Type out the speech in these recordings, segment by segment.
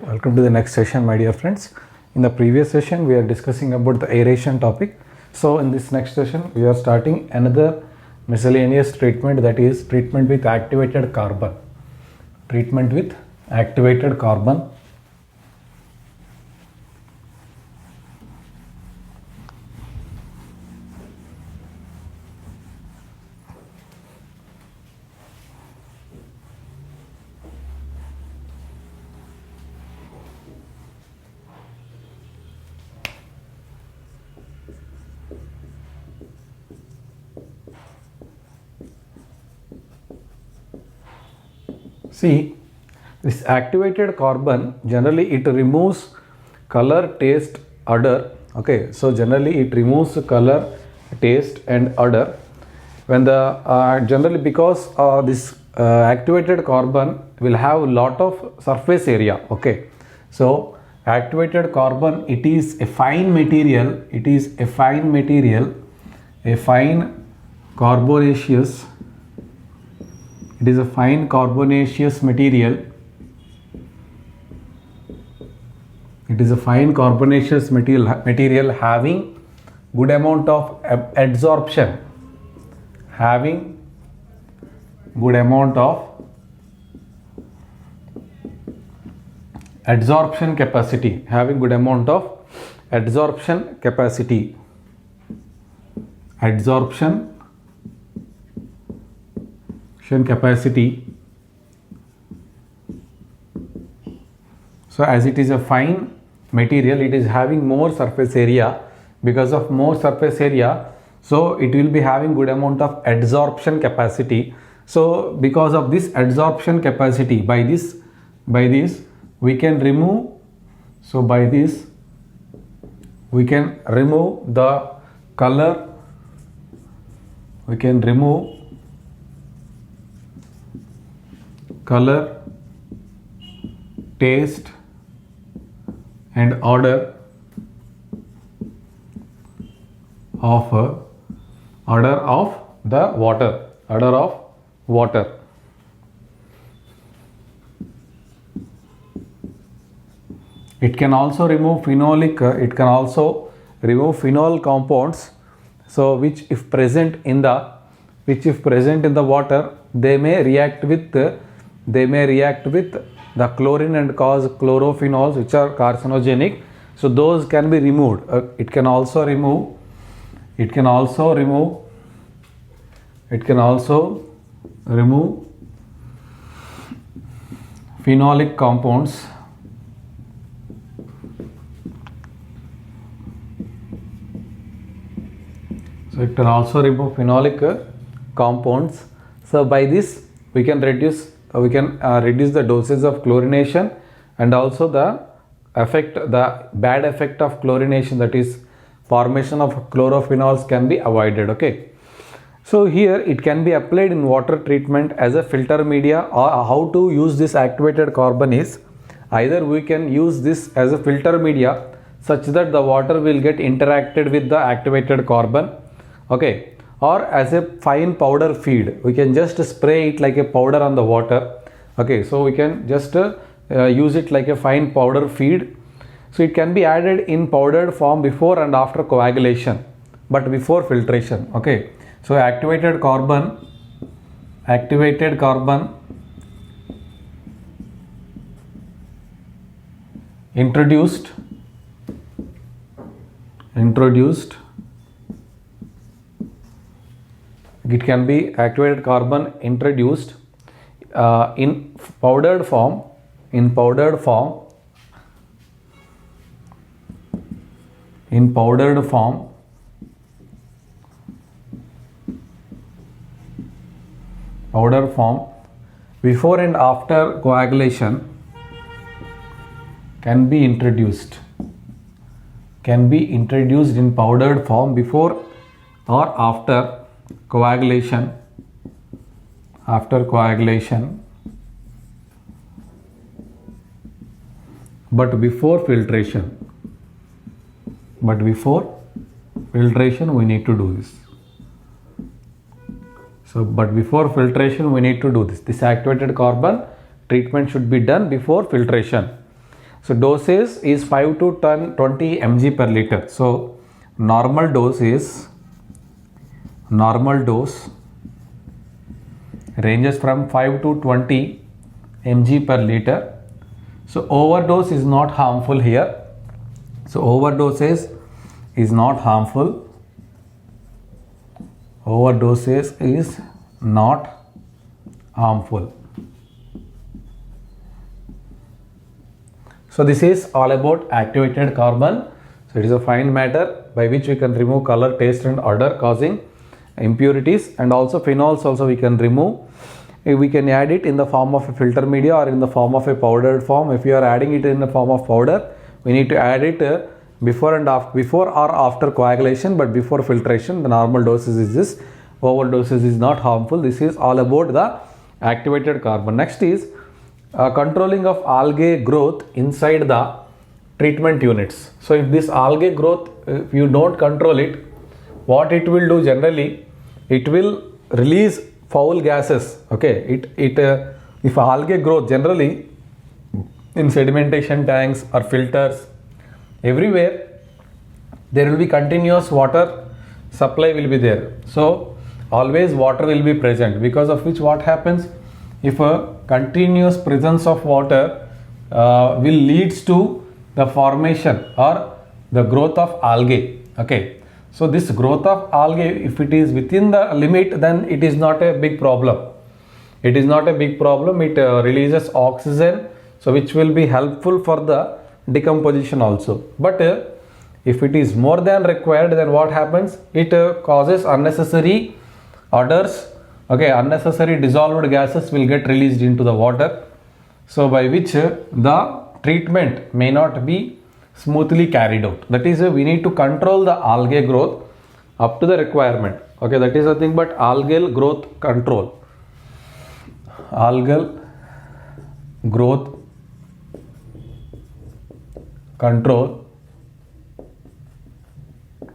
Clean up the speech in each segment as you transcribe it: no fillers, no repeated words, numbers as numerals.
Welcome to the next session, my dear friends. In the previous session, we are discussing about the aeration topic. So in this next session, we are starting another miscellaneous treatment, that is treatment with activated carbon. Treatment with activated carbon. See, this activated carbon, generally it removes color, taste, odor. Okay, so generally it removes color, taste and odor. When the generally because this activated carbon will have a lot of surface area. Okay, so activated carbon, it is a fine material. It is a fine material, a fine carbonaceous. It is a fine carbonaceous material. It is a fine carbonaceous material having good amount of adsorption. Having good amount of adsorption capacity. Having good amount of adsorption capacity. Adsorption capacity. So as it is a fine material, it is having more surface area. Because of more surface area, so it will be having good amount of adsorption capacity. So because of this adsorption capacity, by this we can remove, so by this we can remove the color, we can remove color, taste and odor of the water, odor of water. It can also remove phenolic, it can also remove phenol compounds, so which if present in the water, they may react with the chlorine and cause chlorophenols, which are carcinogenic. So those can be removed. It can also remove phenolic compounds. So it can also remove phenolic compounds. So by this we can reduce the doses of chlorination, and also the bad effect of chlorination, that is formation of chlorophenols, can be avoided. Okay, so here it can be applied in water treatment as a filter media. Or how to use this activated carbon is, either we can use this as a filter media such that the water will get interacted with the activated carbon. Okay, or as a fine powder feed, we can just spray it like a powder on the water. Okay, so we can just use it like a fine powder feed. So it can be added in powdered form before and after coagulation, but before filtration. Okay, so activated carbon introduced it can be activated carbon introduced in powdered form. Before and after coagulation can be introduced in powdered form before or after coagulation. But before filtration we need to do this. So, but before filtration we need to do this. This activated carbon treatment should be done before filtration. So dosage is 5 to 20 mg per liter. So normal dose ranges from 5 to 20 mg per liter. So overdose is not harmful here. So overdoses is not harmful. Overdoses is not harmful. So this is all about activated carbon. So it is a fine matter by which we can remove color, taste and odor causing impurities, and also phenols also we can remove. We can add it in the form of a filter media or in the form of a powdered form. If you are adding it in the form of powder, we need to add it before or after coagulation, but before filtration. The normal doses is this. Overdoses is not harmful. This is all about the activated carbon. Next is controlling of algae growth inside the treatment units. So if this algae growth, if you don't control it, what it will do generally, it will release foul gases. Okay, if algae growth generally in sedimentation tanks or filters, everywhere there will be continuous water supply will be there. So always water will be present, because of which what happens, if a continuous presence of water will leads to the formation or the growth of algae. Okay, so this growth of algae, if it is within the limit, then it is not a big problem. It is not a big problem. It releases oxygen, so which will be helpful for the decomposition also. But if it is more than required, then what happens? It causes unnecessary odors. Okay, unnecessary dissolved gases will get released into the water, so by which the treatment may not be smoothly carried out. That is, we need to control the algae growth up to the requirement. Okay, that is the thing. But algal growth control, algal growth control.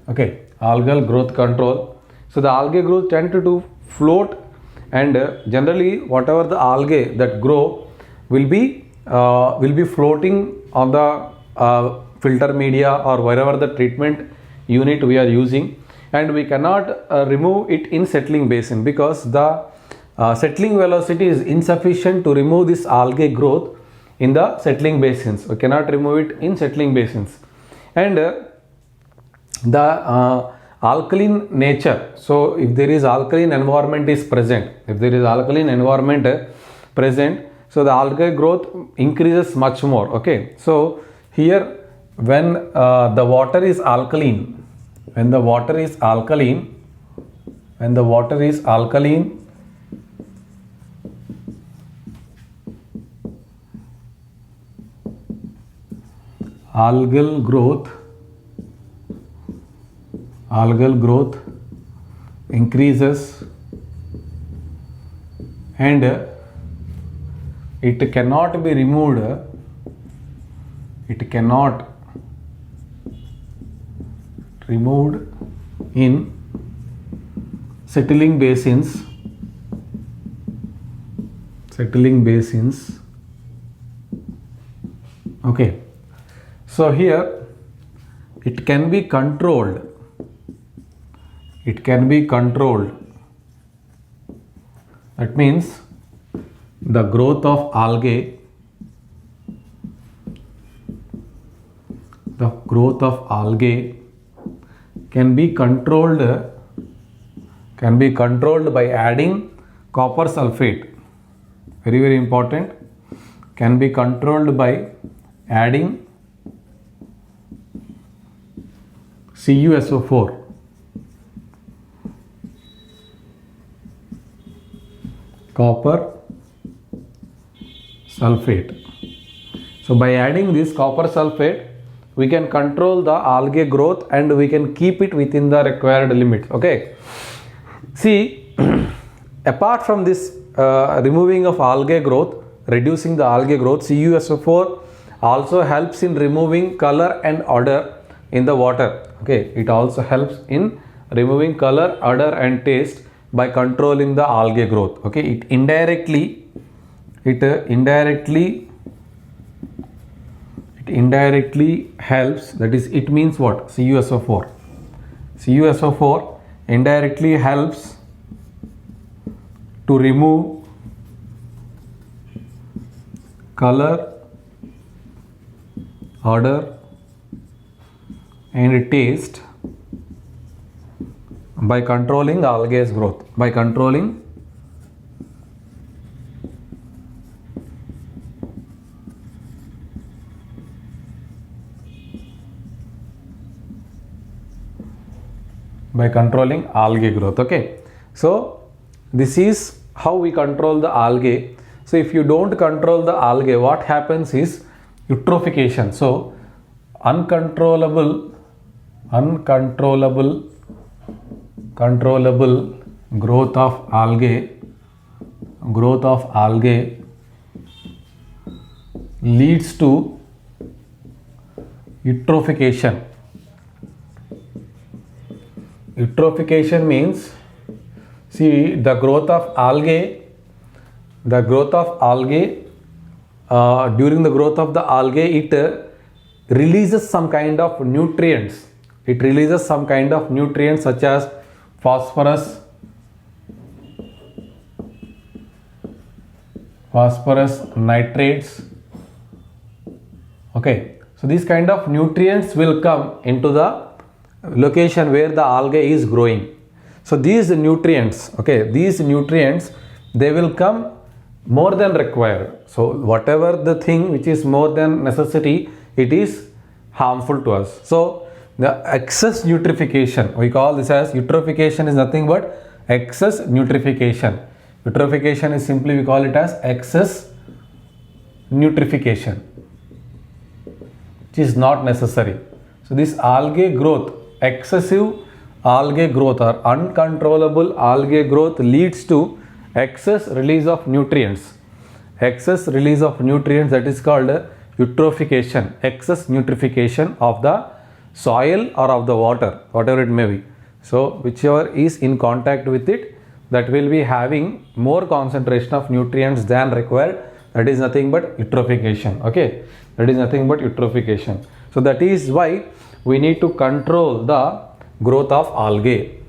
Okay, algal growth control. So the algae growth tend to float, and generally whatever the algae that grow will be floating on the filter media or wherever the treatment unit we are using, and we cannot remove it in settling basin, because the settling velocity is insufficient to remove this algae growth in the settling basins. We cannot remove it in settling basins. And the alkaline nature, so if there is alkaline environment is present, so the algae growth increases much more. Okay, so here when the water is alkaline, algal growth increases, and it cannot be removed, in settling basins. Okay, so here it can be controlled. That means the growth of algae, can be controlled by adding copper sulfate. Very, very important. Can be controlled by adding CuSO4. Copper sulfate. So by adding this copper sulfate, we can control the algae growth and we can keep it within the required limits. Okay. See, apart from this removing of algae growth, reducing the algae growth, CuSO4 also helps in removing color and odor in the water. Okay, it also helps in removing color, odor and taste by controlling the algae growth. Okay, it indirectly it indirectly helps, that is, it means what? CuSO4. CuSO4 indirectly helps to remove color, odor and taste by controlling algae growth. By controlling algae growth. Okay, so this is how we control the algae. So if you don't control the algae, what happens is eutrophication. So uncontrollable growth of algae leads to eutrophication. Eutrophication means, see, the growth of algae, during the growth of the algae, it releases some kind of nutrients. It releases some kind of nutrients such as phosphorus, nitrates. Okay, so these kind of nutrients will come into the location where the algae is growing. So these nutrients, they will come more than required. So whatever the thing which is more than necessity, it is harmful to us. So the excess nutrification, we call this as eutrophication, is nothing but excess nutrification. Eutrophication is simply, we call it as excess nutrification, which is not necessary. So this algae growth, excessive algae growth or uncontrollable algae growth leads to excess release of nutrients. Excess release of nutrients, that is called eutrophication, excess nutrification of the soil or of the water, whatever it may be. So whichever is in contact with it, that will be having more concentration of nutrients than required. That is nothing but eutrophication. Okay, that is nothing but eutrophication. So that is why we need to control the growth of algae.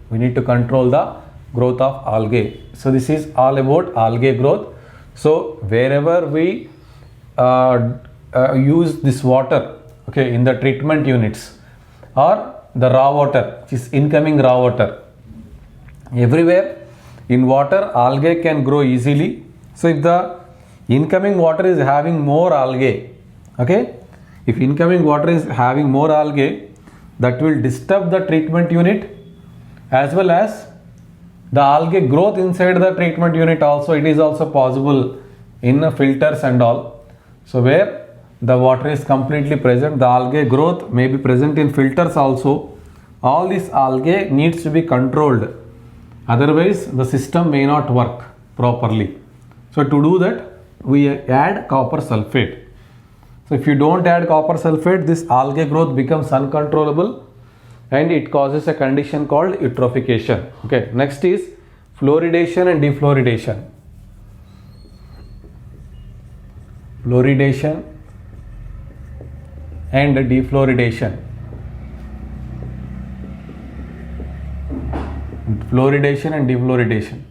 So this is all about algae growth. So wherever we use this water, okay, in the treatment units or the raw water, which is incoming raw water, everywhere in water algae can grow easily. So if the incoming water is having more algae, okay, if incoming water is having more algae, that will disturb the treatment unit, as well as the algae growth inside the treatment unit also. It is also possible in filters and all. So where the water is completely present, the algae growth may be present in filters also. All this algae needs to be controlled, otherwise the system may not work properly. So to do that, we add copper sulfate. So if you don't add copper sulfate, this algae growth becomes uncontrollable and it causes a condition called eutrophication. Okay, next is fluoridation and defluoridation. Fluoridation and defluoridation. Fluoridation and defluoridation.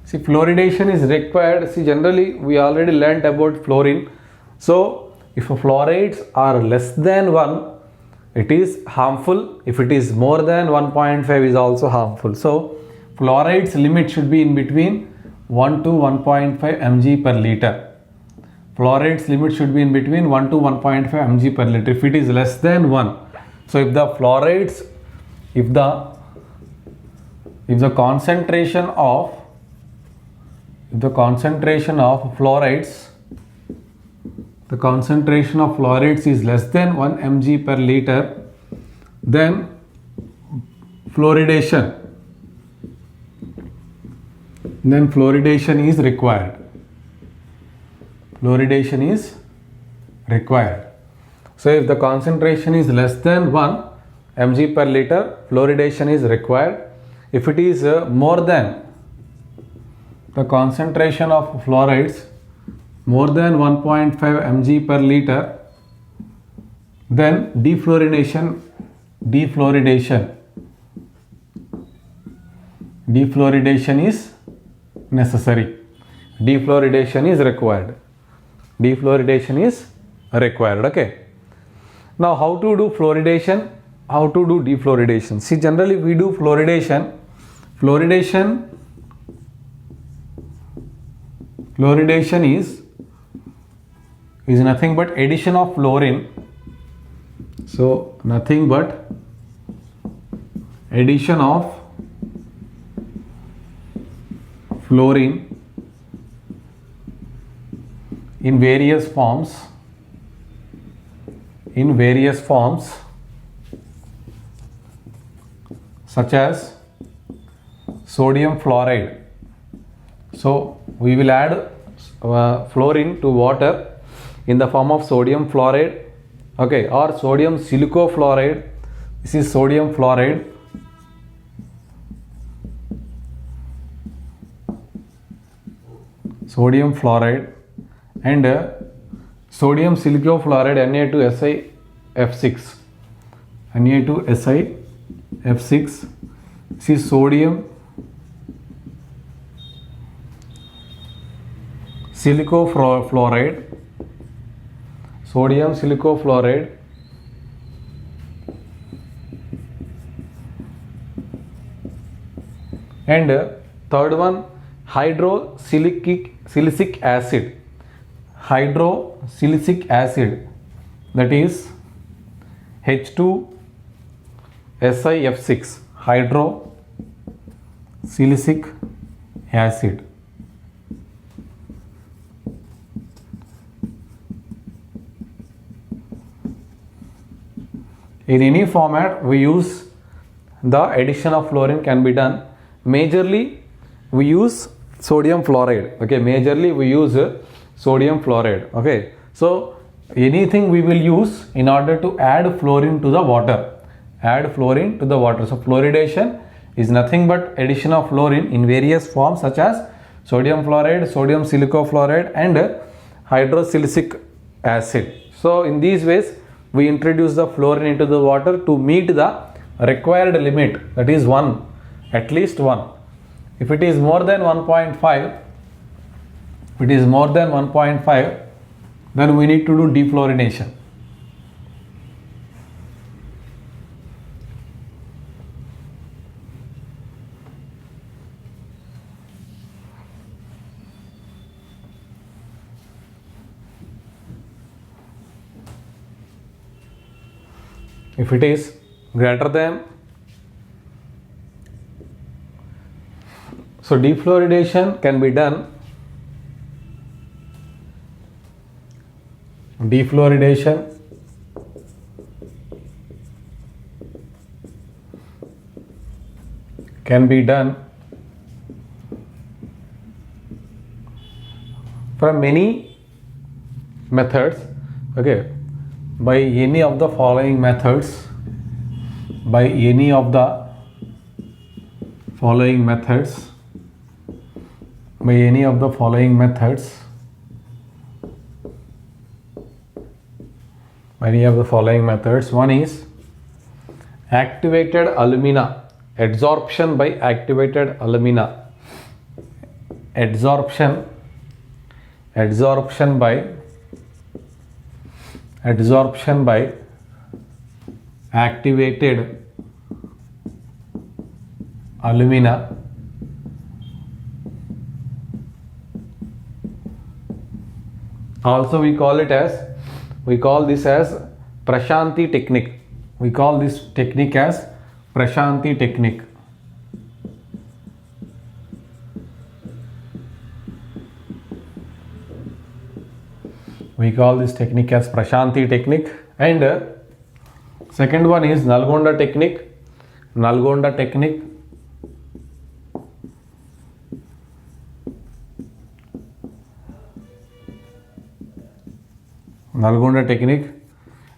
See, fluoridation is required. See, generally we already learnt about fluorine. So if fluorides are less than 1, it is harmful. If it is more than 1.5, is also harmful. So fluorides limit should be in between 1 to 1.5 mg per liter. Fluorides limit should be in between 1 to 1.5 mg per liter. If it is less than 1, so if the fluorides, if the concentration of fluorides, the concentration of fluorides is less than 1 mg per liter, then fluoridation is required. Fluoridation is required. So if the concentration is less than 1 mg per liter, fluoridation is required. If it is more than the concentration of fluorides more than 1.5 mg per liter, Then defluoridation is necessary. Defluoridation is required. Okay. Now how to do fluoridation? How to do defluoridation? See, generally we do fluoridation is nothing but addition of fluorine. So nothing but addition of fluorine in various forms such as sodium fluoride. So we will add fluorine to water in the form of sodium fluoride, okay, or sodium silicofluoride. This is sodium fluoride. And sodium silicofluoride Na2SiF6. This is sodium silicofluoride. And third one, hydrosilicic acid, that is H2SiF6, hydrosilicic acid. In any format we use the addition of fluorine can be done. Majorly we use sodium fluoride. Okay, okay. So anything we will use in order to add fluorine to the water. So fluoridation is nothing but addition of fluorine in various forms such as sodium fluoride, sodium silicofluoride and hydrosilicic acid. So in these ways we introduce the fluorine into the water to meet the required limit, that is 1, at least 1. If it is more than 1.5, then we need to do defluoridation. If it is greater than, so defluoridation can be done. From many methods, okay, by any of the following methods. One is activated alumina, adsorption by activated alumina, adsorption by activated alumina. Also we call this as Prashanti technique. We call this technique as Prashanti technique. And second one is Nalgonda technique.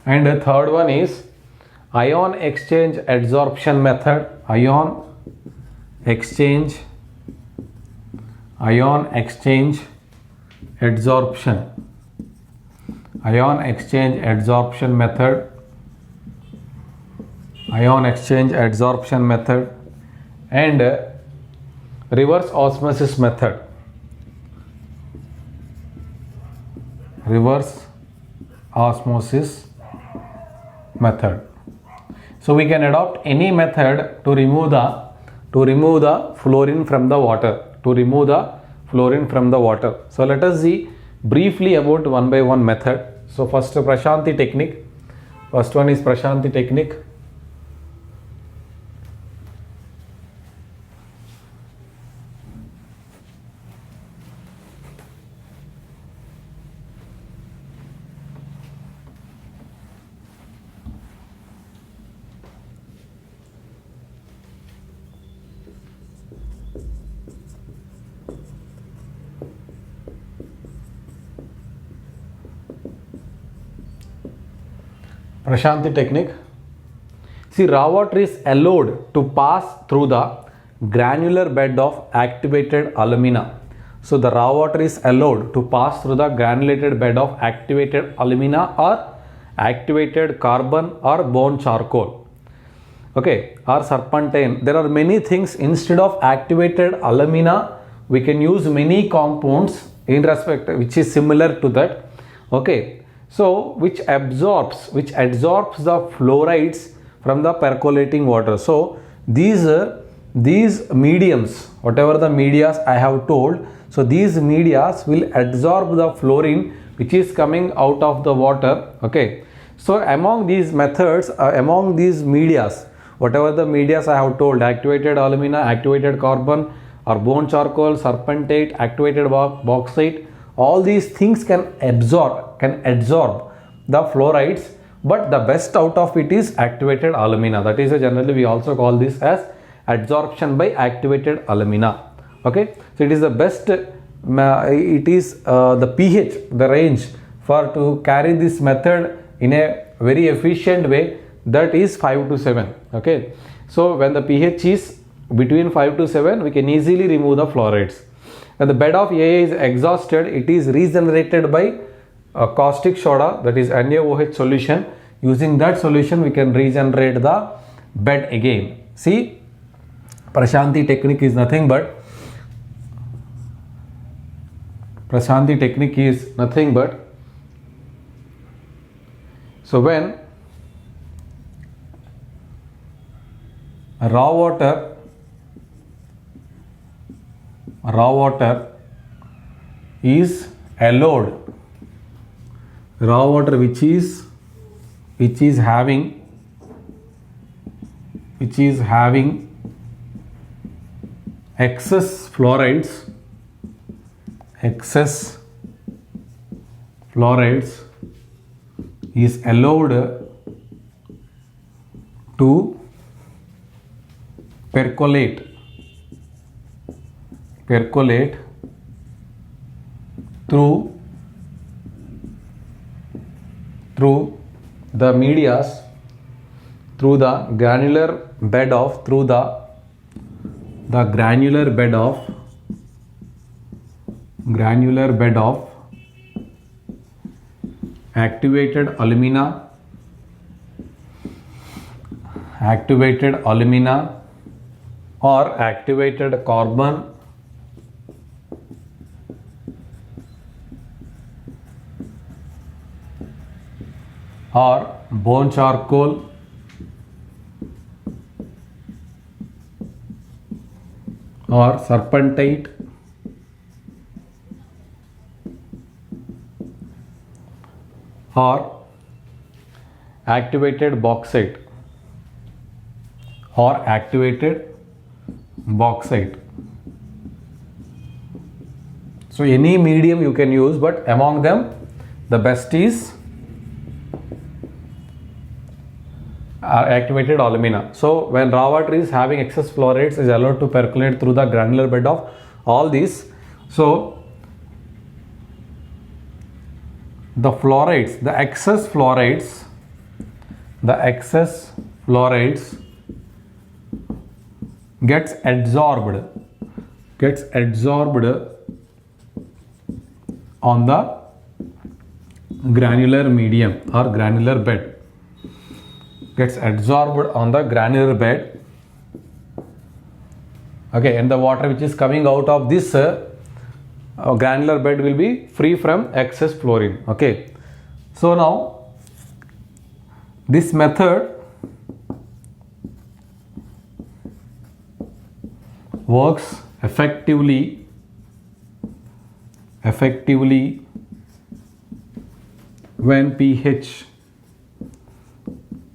And the third one is ion exchange adsorption method. Ion exchange adsorption method. ion exchange adsorption method, and reverse osmosis method. Reverse osmosis method. So we can adopt any method to remove the fluorine from the water. So let us see briefly about one by one method. So first Prashanti technique. First one is Prashanti technique. Prashanti technique. See, raw water is allowed to pass through the granular bed of activated alumina. So the raw water is allowed to pass through the granulated bed of activated alumina or activated carbon or bone charcoal. Okay, or serpentine. There are many things. Instead of activated alumina, we can use many compounds in respect which is similar to that. Okay. So which absorbs the fluorides from the percolating water. So these mediums, whatever the medias I have told, so these medias will absorb the fluorine which is coming out of the water. Okay. So among these methods, among these medias, whatever the medias I have told, activated alumina, activated carbon or bone charcoal, serpentate, activated bauxite, all these things can absorb the fluorides, but the best out of it is activated alumina. That is generally we also call this as adsorption by activated alumina. Okay, so it is the best, it is the pH, the range for to carry this method in a very efficient way, that is 5 to 7. Okay, so when the pH is between 5 to 7, we can easily remove the fluorides. When the bed of AA is exhausted, it is regenerated by caustic soda, that is NaOH solution. Using that solution, we can regenerate the bed again. See, Prashanti technique is nothing but so when raw water is allowed, raw water which is having excess fluorides is allowed to percolate through the medias, through the granular bed of activated alumina, or activated carbon or bone charcoal or serpentate or activated bauxite So any medium you can use, but among them the best is activated alumina. So when raw water is having excess fluorides, is allowed to percolate through the granular bed of all these. So the fluorides, the excess fluorides gets absorbed on the granular medium or granular bed. gets adsorbed on the granular bed. Okay, and the water which is coming out of this granular bed will be free from excess fluorine. Okay, so now this method works effectively when pH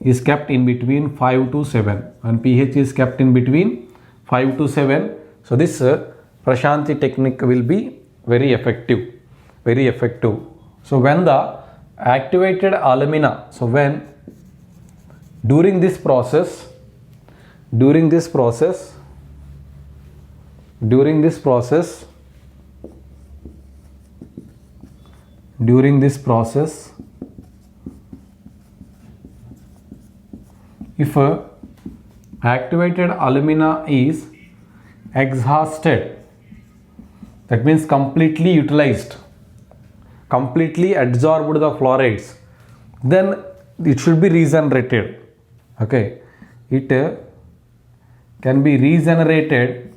is kept in between 5 to 7. When pH is kept in between 5 to 7, so this Prashanti technique will be very effective. So when the activated alumina, so when during this process if activated alumina is exhausted, that means completely utilized, completely adsorbed the fluorides, then it should be regenerated. Okay, it can be regenerated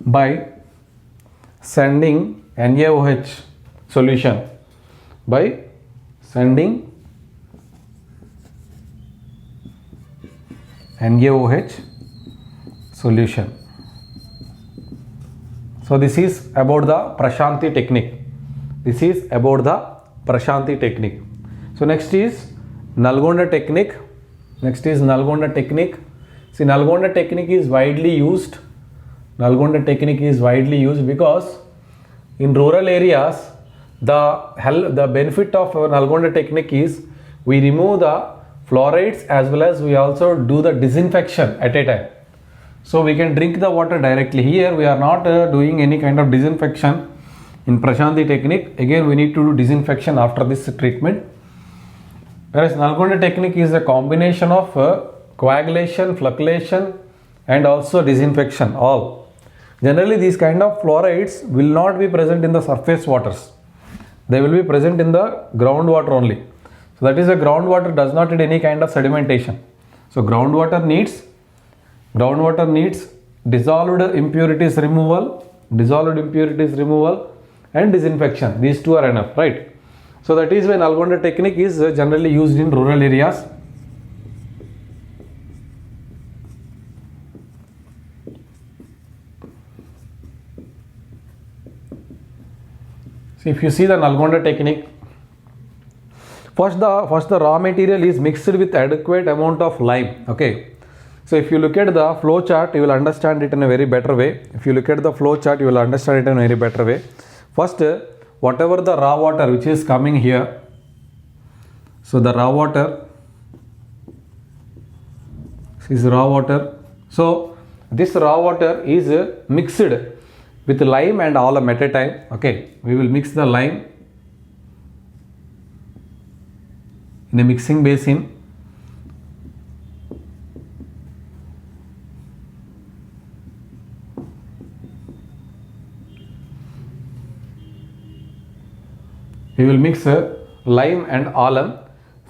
by sending NaOH solution, by sending NaOH solution. So this is about the Prashanti technique. So next is Nalgonda technique. See, Nalgonda technique is widely used. Because in rural areas, the benefit of Nalgonda technique is we remove the fluorides as well as we also do the disinfection at a time. So we can drink the water directly. Here we are not doing any kind of disinfection in Prashanti technique. Again, we need to do disinfection after this treatment. Whereas Nalgonda technique is a combination of coagulation, flocculation and also disinfection all. Generally these kind of fluorides will not be present in the surface waters. They will be present in the groundwater only. So that is, the groundwater does not need any kind of sedimentation. So groundwater needs dissolved impurities removal and disinfection. These two are enough, right? So that is why Nalgonda technique is generally used in rural areas. So if you see the Nalgonda technique, first the raw material is mixed with adequate amount of lime. Okay, so if you look at the flow chart, you will understand it in a very better way. First, whatever the raw water which is coming here, so the raw water is raw water. So this raw water is mixed with lime and alum at a time. Okay, we will mix the lime in a mixing basin. We will mix lime and alum.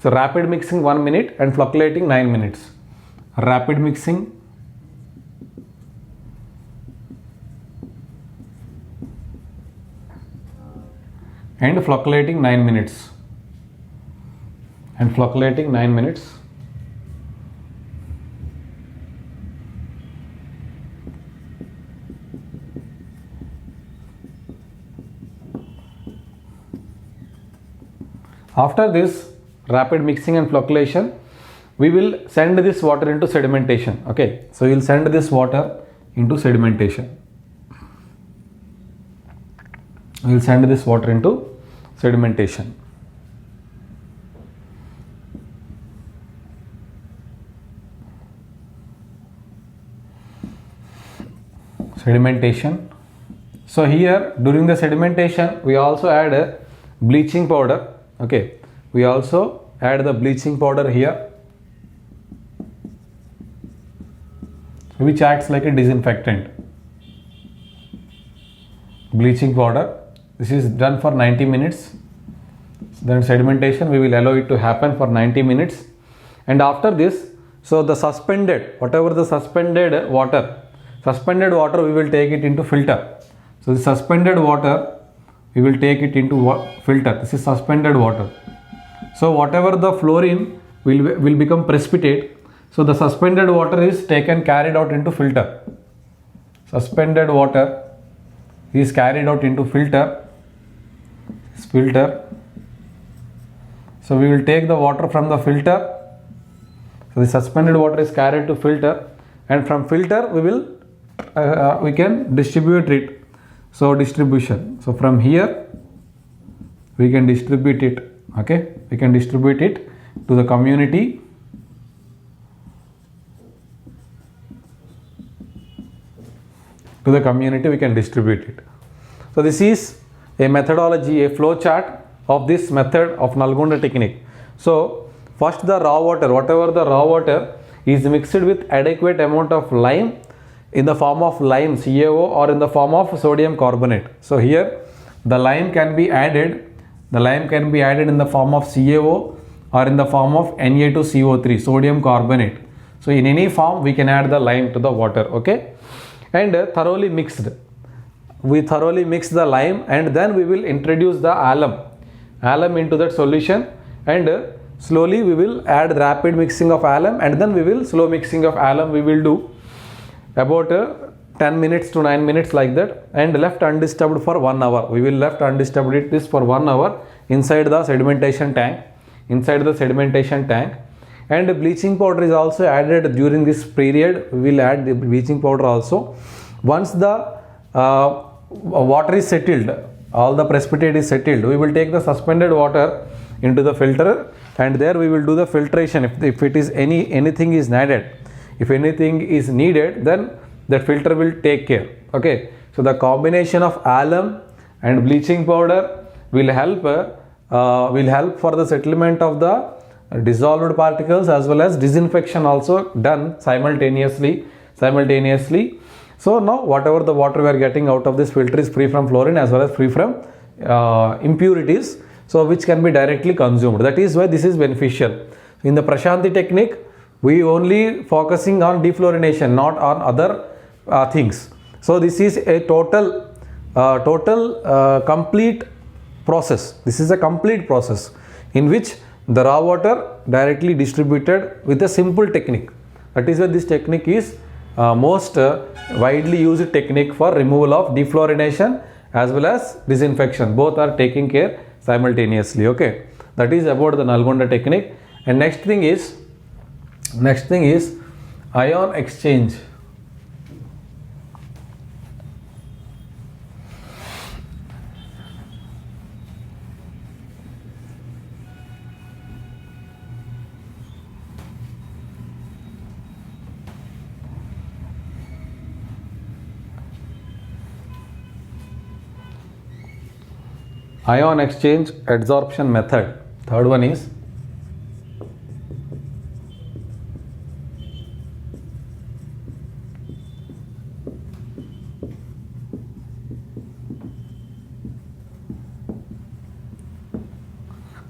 So rapid mixing 1 minute and flocculating 9 minutes. Rapid mixing and flocculating 9 minutes. After this rapid mixing and flocculation, we will send this water into sedimentation. Okay, so we will send this water into sedimentation. Sedimentation. So here during the sedimentation we also add a bleaching powder. Okay, we also add the bleaching powder here, which acts like a disinfectant. Bleaching powder. This is done for 90 minutes. Then sedimentation, we will allow it to happen for 90 minutes. And after this, so the suspended, whatever the suspended water we will take it into filter. So the suspended water, we will take it into filter. This is suspended water. So whatever the fluorine will become precipitate. So the suspended water is carried out into filter. Suspended water is carried out into filter. So we will take the water from the filter. So the suspended water is carried to filter, and from filter we can distribute it. So distribution. So from here we can distribute it. Okay, we can distribute it to the community. To the community we can distribute it. So this is a methodology, a flow chart of this method of Nalgonda technique. So first the raw water, whatever the raw water is mixed with adequate amount of lime in the form of lime CaO or in the form of sodium carbonate. So here the lime can be added in the form of CaO or in the form of Na2CO3, sodium carbonate. So in any form we can add the lime to the water. Okay, and thoroughly mixed. We thoroughly mix the lime, and then we will introduce the alum into that solution, and slowly we will add rapid mixing of alum, and then we will slow mixing of alum. We will do about 10 minutes to 9 minutes like that, and left undisturbed for 1 hour. We will left undisturbed this for 1 hour inside the sedimentation tank. And bleaching powder is also added during this period. We will add the bleaching powder also. Once the water is settled, all the precipitate is settled, we will take the suspended water into the filter, and there we will do the filtration. If it is anything is needed, then that filter will take care. Okay, so the combination of alum and bleaching powder will help for the settlement of the dissolved particles, as well as disinfection also done simultaneously. So now whatever the water we are getting out of this filter is free from fluorine as well as free from impurities, so which can be directly consumed. That is why this is beneficial. In the Prashanthi technique, we only focusing on defluorination, not on other things. So this is a complete process. This is a complete process in which the raw water directly distributed with a simple technique. That is why this technique is most widely used technique for removal of defluorination as well as disinfection. Both are taking care simultaneously. Okay, that is about the Nalgonda technique. And next thing is ion exchange. Ion exchange adsorption method. Third one is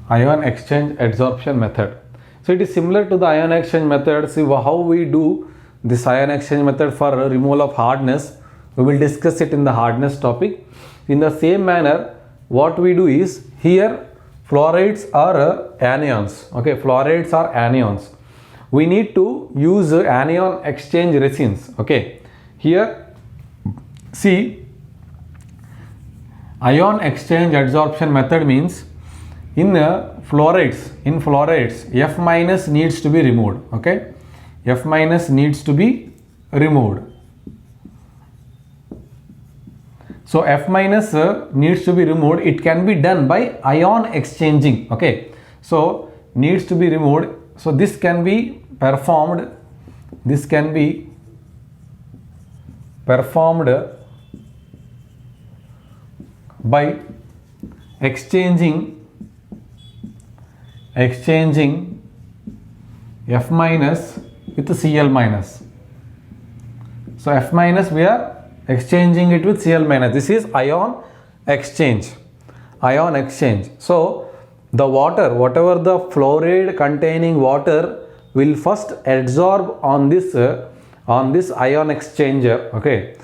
ion exchange adsorption method. So it is similar to the ion exchange method. See how we do this ion exchange method for removal of hardness. We will discuss it in the hardness topic. In the same manner, what we do is, here fluorides are anions. Okay, fluorides are anions. We need to use anion exchange resins. Okay, here see, ion exchange adsorption method means in fluorides F minus needs to be removed. Okay, F minus needs to be removed. So F minus needs to be removed. It can be done by ion exchanging. Okay, so needs to be removed. So this can be performed. This can be performed by exchanging F minus with Cl minus. So F minus we are exchanging it with Cl minus. This is ion exchange, ion exchange. So the water, whatever the fluoride containing water will first adsorb on this ion exchanger. Okay,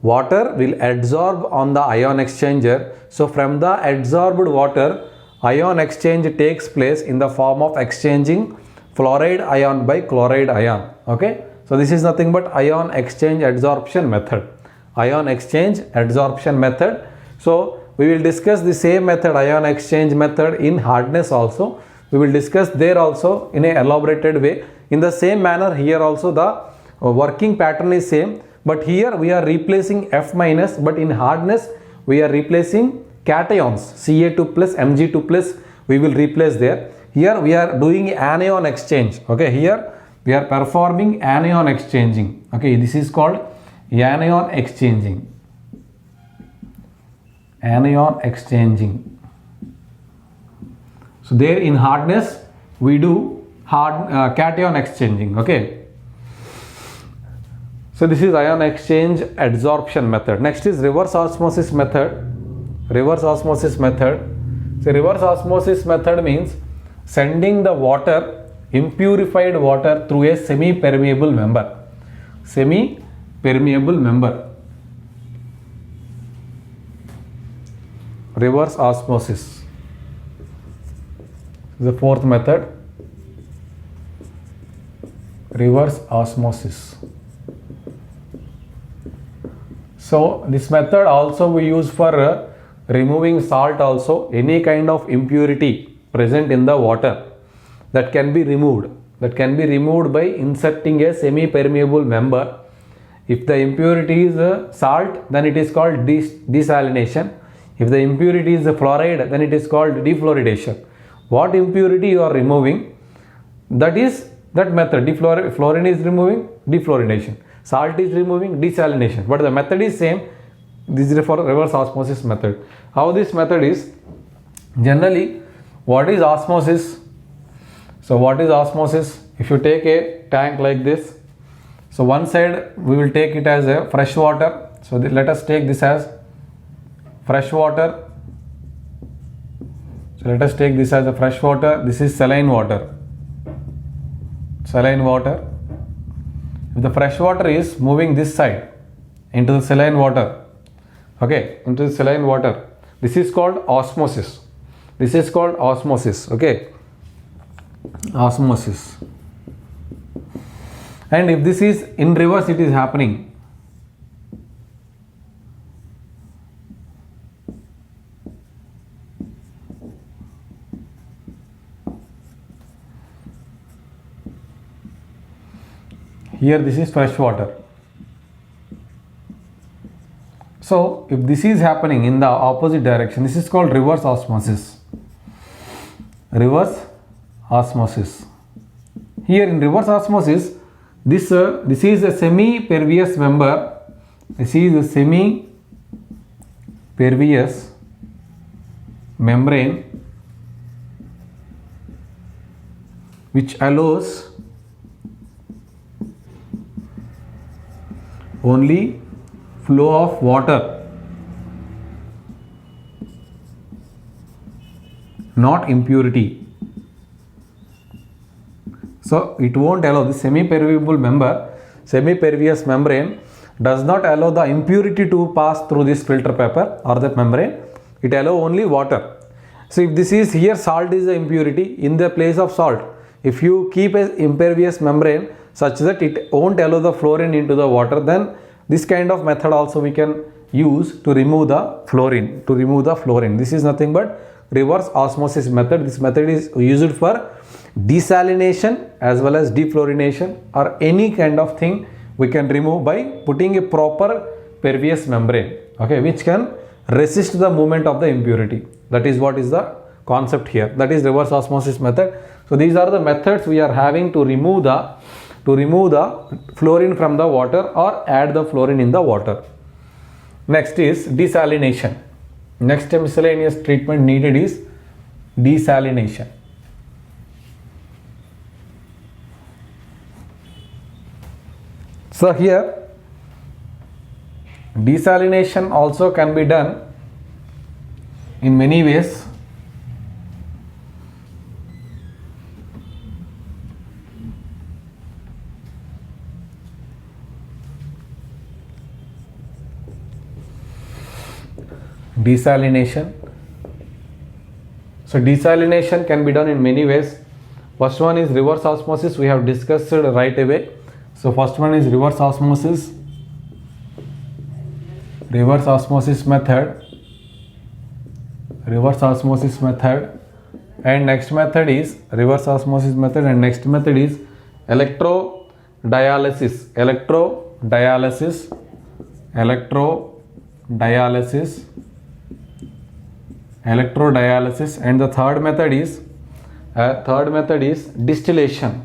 water will adsorb on the ion exchanger. So from the adsorbed water, ion exchange takes place in the form of exchanging fluoride ion by chloride ion. Okay, so this is nothing but ion exchange adsorption method. Ion exchange adsorption method. So we will discuss the same method, ion exchange method, in hardness also. We will discuss there also in a elaborated way. In the same manner here also the working pattern is same, but here we are replacing F minus, but in hardness we are replacing cations, Ca2 plus Mg2 plus we will replace there. Here we are doing anion exchange. Okay, here we are performing anion exchanging. Okay, this is called anion exchanging. Anion exchanging. So there in hardness we do cation exchanging. Okay, so this is ion exchange adsorption method. Next is reverse osmosis method. Reverse osmosis method. So reverse osmosis method means sending the water, impurified water, through a semi-permeable member. Semi-permeable member. Reverse osmosis. The fourth method. Reverse osmosis. So this method also we use for removing salt also. Any kind of impurity present in the water that can be removed. That can be removed by inserting a semi-permeable member. If the impurity is salt, then it is called desalination. If the impurity is fluoride, then it is called defluoridation. What impurity you are removing, that is that method. Fluorine is removing, defluoridation. Salt is removing, desalination. But the method is same. This is for reverse osmosis method. How this method is? Generally, what is osmosis? So what is osmosis? If you take a tank like this, so one side we will take it as a fresh water. So let us take this as fresh water. So let us take this as a fresh water. This is saline water. Saline water. If the fresh water is moving this side into the saline water, okay, into the saline water, this is called osmosis. This is called osmosis. Okay, osmosis. And if this is in reverse, it is happening. Here this is fresh water. So if this is happening in the opposite direction, this is called reverse osmosis. Reverse osmosis. Here in reverse osmosis, this is a semi-pervious member. This is a semi-pervious membrane which allows only flow of water, not impurity. So it won't allow the semi-permeable member, semi-pervious membrane does not allow the impurity to pass through this filter paper or the membrane. It allows only water. So if this is here, salt is the impurity. In the place of salt, if you keep an impervious membrane such that it won't allow the fluorine into the water, then this kind of method also we can use to remove the fluorine. This is nothing but reverse osmosis method. This method is used for desalination as well as defluorination, or any kind of thing we can remove by putting a proper pervious membrane, okay, which can resist the movement of the impurity. That is what is the concept here. That is reverse osmosis method. So these are the methods we are having to remove the fluorine from the water or add the fluorine in the water. Next is desalination. Next miscellaneous treatment needed is desalination. So here desalination also can be done in many ways. Desalination. So desalination can be done in many ways. First one is reverse osmosis, we have discussed right away. So first one is reverse osmosis method, and next method is reverse osmosis method, and next method is electrodialysis, and the third method is distillation.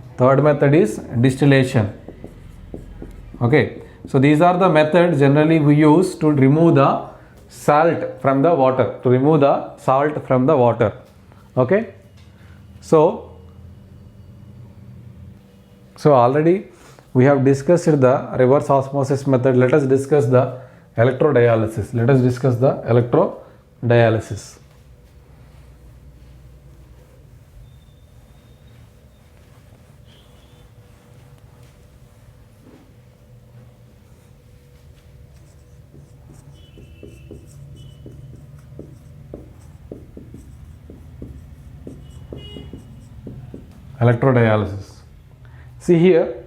Okay, so these are the methods generally we use to remove the salt from the water, okay. So already we have discussed the reverse osmosis method. Let us discuss the electrodialysis. See here,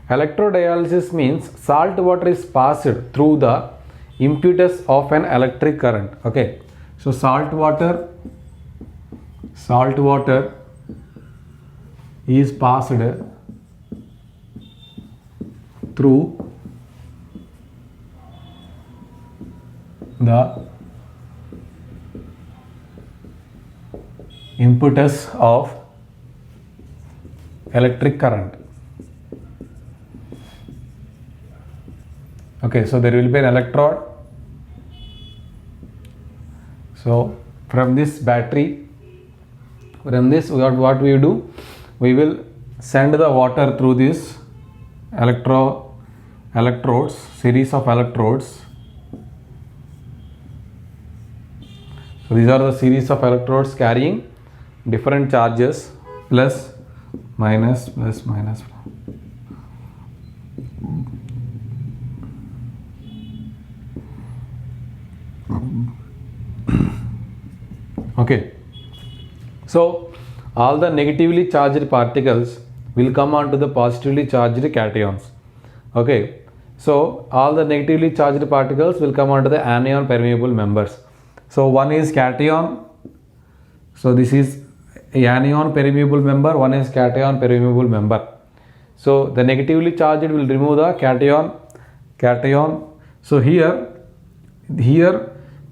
electrodialysis means salt water is passed through the impetus of an electric current. Okay, so salt water is passed through the impetus of electric current. Okay, so there will be an electrode. So from this battery, what we do, we will send the water through this electrodes, series of electrodes. So these are the series of electrodes carrying different charges, plus, minus. Okay, so all the negatively charged particles will come onto the positively charged cations. Okay, so all the negatively charged particles will come onto the anion permeable members. So one is cation, so this is anion permeable member, one is cation permeable member. So the negatively charged will remove the cation. So here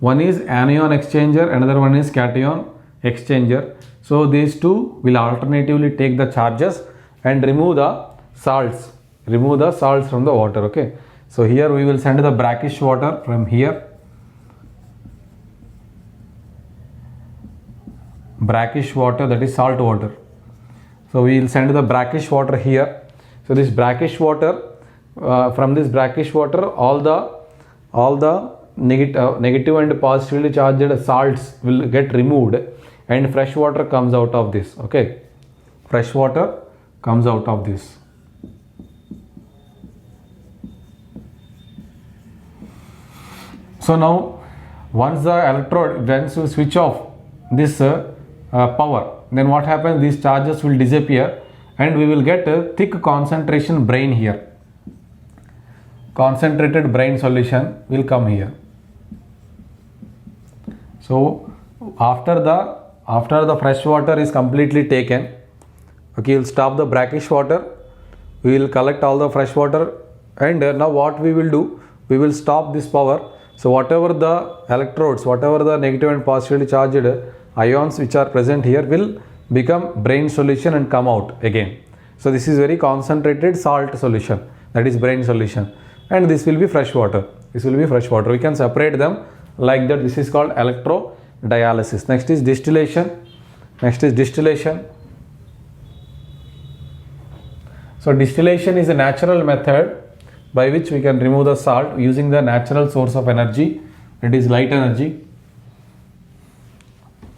one is anion exchanger, another one is cation exchanger. So these two will alternatively take the charges and remove the salts from the water. Okay, so here we will send the brackish water from here, that is salt water. So we will send the brackish water here. So this brackish water, from this brackish water, all the negative and positively charged salts will get removed, and fresh water comes out of this. Okay, fresh water comes out of this. So now once we switch off this power, then what happens, these charges will disappear and we will get a thick concentration brine here. Concentrated brine solution will come here. So after the fresh water is completely taken, okay, we'll stop the brackish water, we will collect all the fresh water, and now what we will do, we will stop this power. So whatever the electrodes, whatever the negative and positively charged ions which are present here will become brine solution and come out again. So this is very concentrated salt solution, that is brine solution, and this will be fresh water. We can separate them like that. This is called electrodialysis. Next is distillation. So distillation is a natural method by which we can remove the salt using the natural source of energy, it is light energy.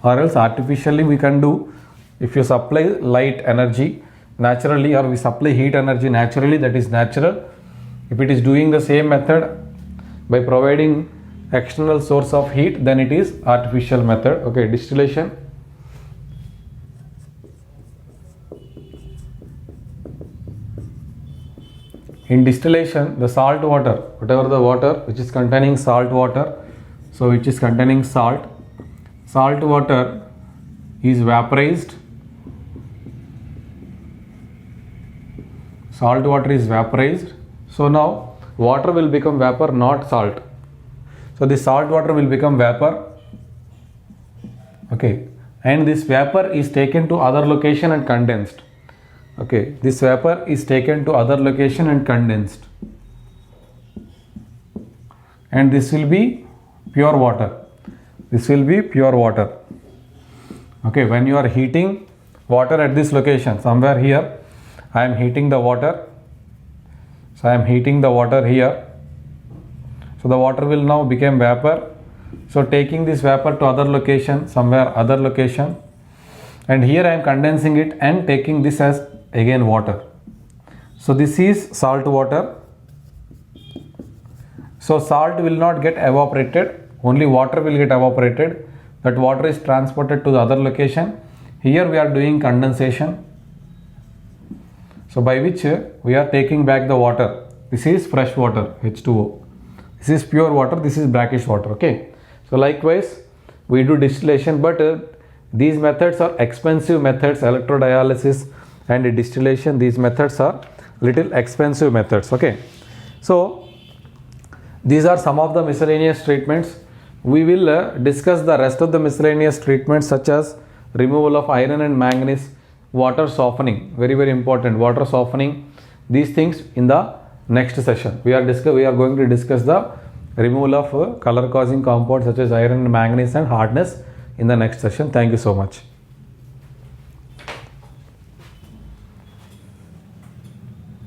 or else artificially we can do. If you supply light energy naturally, or we supply heat energy naturally, that is natural. If it is doing the same method by providing external source of heat, then it is artificial method. Okay, distillation. In distillation, the salt water, whatever the water which is containing salt water, so which is containing salt water is vaporized. Salt water is vaporized. So now water will become vapor, not salt. So the salt water will become vapor. Okay, and this vapor is taken to other location and condensed. Okay, this vapor is taken to other location and condensed, and this will be pure water. This will be pure water. Okay, when you are heating water at this location, somewhere here, I am heating the water. So I am heating the water here. So the water will now become vapor. So taking this vapor to other location, somewhere other location, and here I am condensing it and taking this as again water. So this is salt water. So salt will not get evaporated, only water will get evaporated. That water is transported to the other location. Here we are doing condensation. So by which we are taking back the water. This is fresh water, H2O. This is pure water, this is brackish water. Okay. So likewise we do distillation, but these methods are expensive methods. Electrodialysis and distillation, these methods are little expensive methods. Okay, so these are some of the miscellaneous treatments. We will discuss the rest of the miscellaneous treatments, such as removal of iron and manganese, water softening, very very important, water softening, these things in the next session. We are going to discuss the removal of color causing compounds such as iron and manganese and hardness in the next session. Thank you so much.